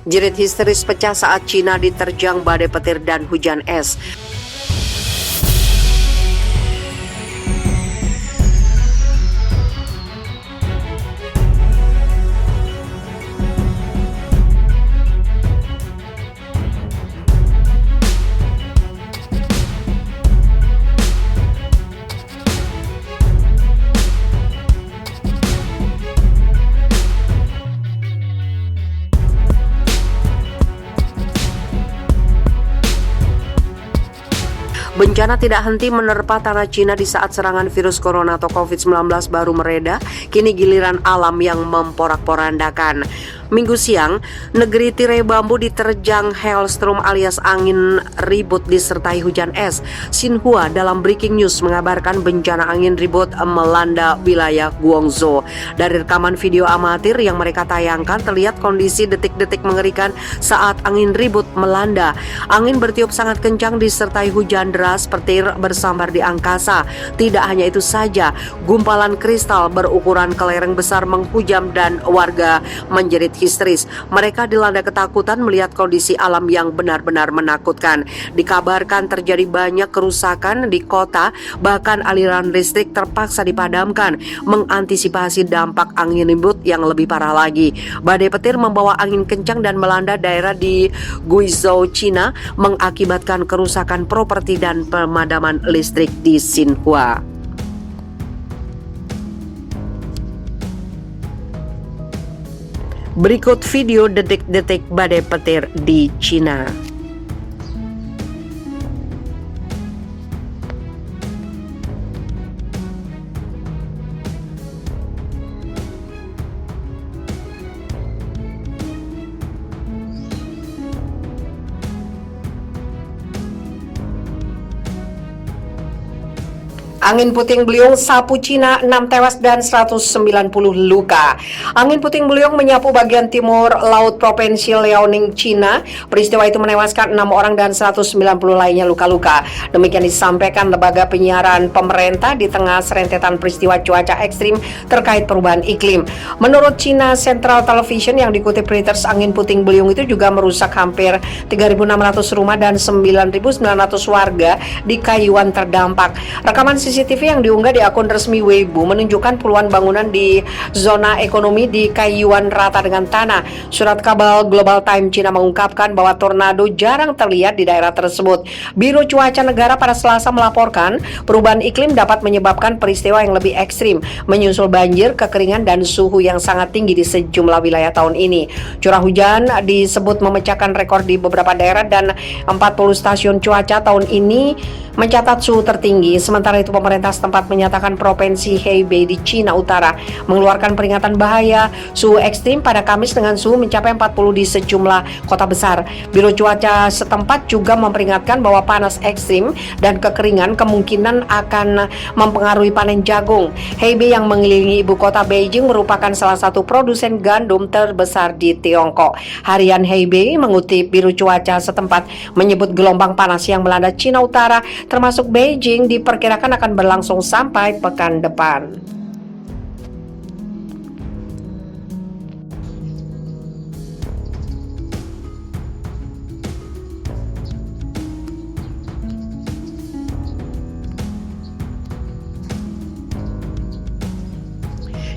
Jerit histeris pecah saat Cina diterjang badai petir dan hujan es. Bencana tidak henti menerpa tanah Cina di saat serangan virus corona atau COVID-19 baru mereda, kini giliran alam yang memporak-porandakan. Minggu siang, negeri tirai bambu diterjang hailstorm alias angin ribut disertai hujan es. Xinhua dalam breaking news mengabarkan bencana angin ribut melanda wilayah Guangzhou. Dari rekaman video amatir yang mereka tayangkan, terlihat kondisi detik-detik mengerikan saat angin ribut melanda. Angin bertiup sangat kencang disertai hujan deras, petir bersambar di angkasa. Tidak hanya itu saja, gumpalan kristal berukuran kelereng besar menghujam dan warga menjerit histeris. Mereka dilanda ketakutan melihat kondisi alam yang benar-benar menakutkan. Dikabarkan terjadi banyak kerusakan di kota, bahkan aliran listrik terpaksa dipadamkan mengantisipasi dampak angin ribut yang lebih parah lagi. Badai petir membawa angin kencang dan melanda daerah di Guizhou, Cina, mengakibatkan kerusakan properti dan pemadaman listrik di Xinhua. Berikut video detik-detik badai petir di Cina. Angin puting beliung sapu Cina, 6 tewas dan 190 luka. Angin puting beliung menyapu bagian timur laut Provinsi Liaoning, Cina. Peristiwa itu menewaskan 6 orang dan 190 lainnya luka-luka. Demikian disampaikan lembaga penyiaran pemerintah di tengah serentetan peristiwa cuaca ekstrim terkait perubahan iklim. Menurut China Central Television yang dikutip Reuters, angin puting beliung itu juga merusak hampir 3.600 rumah dan 9.900 warga di Kaiyuan terdampak. Rekaman CCTV yang diunggah di akun resmi Weibo menunjukkan puluhan bangunan di zona ekonomi di Kaiyuan rata dengan tanah. Surat kabar Global Time China mengungkapkan bahwa tornado jarang terlihat di daerah tersebut. Biro Cuaca Negara pada Selasa melaporkan perubahan iklim dapat menyebabkan peristiwa yang lebih ekstrim, menyusul banjir, kekeringan, dan suhu yang sangat tinggi di sejumlah wilayah tahun ini. Curah hujan disebut memecahkan rekor di beberapa daerah dan 40 stasiun cuaca tahun ini mencatat suhu tertinggi. Sementara itu pemerintah setempat menyatakan Provinsi Hebei di Cina Utara mengeluarkan peringatan bahaya suhu ekstrim pada Kamis dengan suhu mencapai 40 di sejumlah kota besar. Biro cuaca setempat juga memperingatkan bahwa panas ekstrim dan kekeringan kemungkinan akan mempengaruhi panen jagung. Hebei yang mengelilingi ibu kota Beijing merupakan salah satu produsen gandum terbesar di Tiongkok. Harian Hebei mengutip Biro cuaca setempat menyebut gelombang panas yang melanda Cina Utara termasuk Beijing diperkirakan akan berlangsung sampai pekan depan.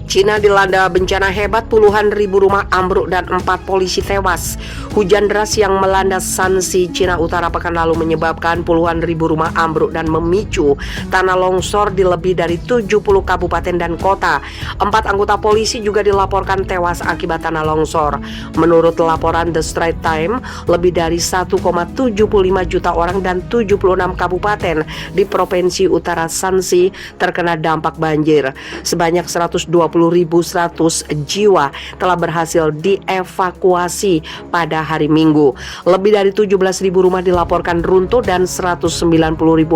Cina dilanda bencana hebat, puluhan ribu rumah ambruk dan 4 polisi tewas. Hujan deras yang melanda Shanxi, Cina Utara pekan lalu menyebabkan puluhan ribu rumah ambruk dan memicu tanah longsor di lebih dari 70 kabupaten dan kota. 4 anggota polisi juga dilaporkan tewas akibat tanah longsor. Menurut laporan The Straits Times, lebih dari 1,75 juta orang dan 76 kabupaten di Provinsi Utara Shanxi terkena dampak banjir. Sebanyak 120.100 jiwa telah berhasil dievakuasi pada hari Minggu. Lebih dari 17.000 rumah dilaporkan runtuh dan 190.000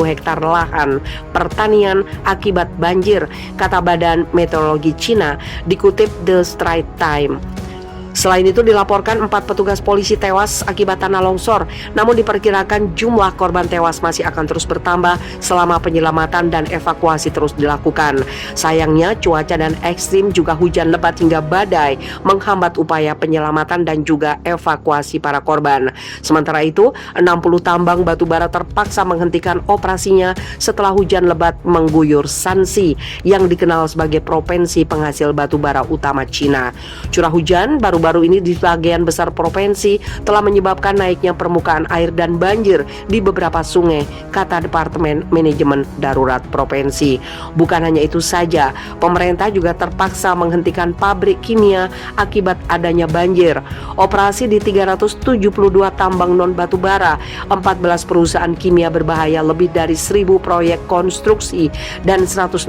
hektar lahan pertanian akibat banjir, kata Badan Meteorologi Cina, dikutip The Straits Times. Selain itu dilaporkan 4 petugas polisi tewas akibat tanah longsor, namun diperkirakan jumlah korban tewas masih akan terus bertambah selama penyelamatan dan evakuasi terus dilakukan. Sayangnya cuaca dan ekstrim juga hujan lebat hingga badai menghambat upaya penyelamatan dan juga evakuasi para korban. Sementara itu, 60 tambang batu bara terpaksa menghentikan operasinya setelah hujan lebat mengguyur Shanxi yang dikenal sebagai provinsi penghasil batu bara utama Cina. Curah hujan baru-baru ini di bagian besar provinsi telah menyebabkan naiknya permukaan air dan banjir di beberapa sungai, kata Departemen Manajemen Darurat Provinsi. Bukan hanya itu saja, pemerintah juga terpaksa menghentikan pabrik kimia akibat adanya banjir. Operasi di 372 tambang non batu bara, 14 perusahaan kimia berbahaya, lebih dari 1000 proyek konstruksi dan 166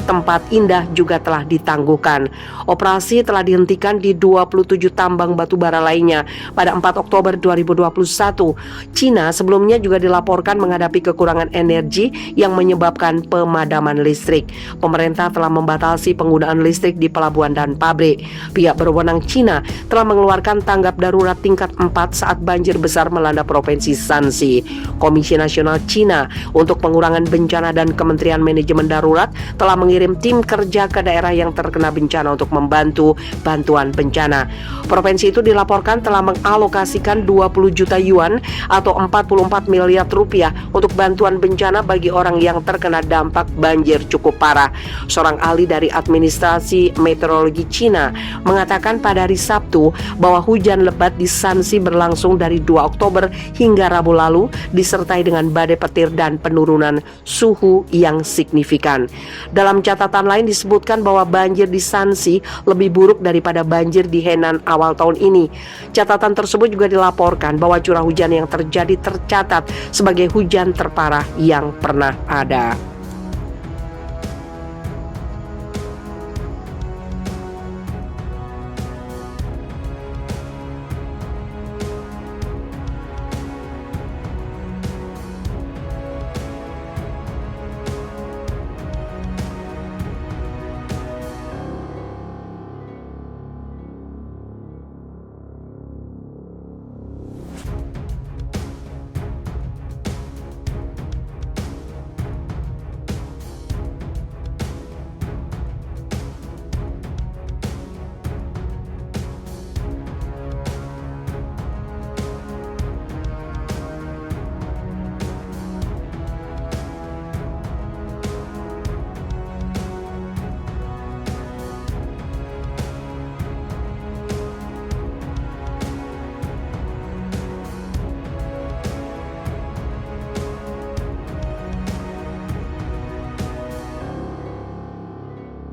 tempat indah juga telah ditangguhkan. Operasi telah dihentikan di 27 tambang batu bara lainnya pada 4 Oktober 2021. Cina sebelumnya juga dilaporkan menghadapi kekurangan energi yang menyebabkan pemadaman listrik. Pemerintah telah membatasi penggunaan listrik di pelabuhan dan pabrik. Pihak berwenang Cina telah mengeluarkan tanggap darurat tingkat 4 saat banjir besar melanda provinsi Shanxi. Komisi Nasional Cina untuk Pengurangan Bencana dan Kementerian Manajemen Darurat telah mengirim tim kerja ke daerah yang terkena bencana untuk membantu bantuan bencana. Provinsi itu dilaporkan telah mengalokasikan 20 juta yuan atau 44 miliar rupiah untuk bantuan bencana bagi orang yang terkena dampak banjir cukup parah. Seorang ahli dari administrasi meteorologi Cina mengatakan pada hari Sabtu bahwa hujan lebat di Shanxi berlangsung dari 2 Oktober hingga Rabu lalu disertai dengan badai petir dan penurunan suhu yang signifikan. Dalam catatan lain disebutkan bahwa banjir di Shanxi lebih buruk daripada banjir di Henan awal tahun ini. Catatan tersebut juga dilaporkan bahwa curah hujan yang terjadi tercatat sebagai hujan terparah yang pernah ada.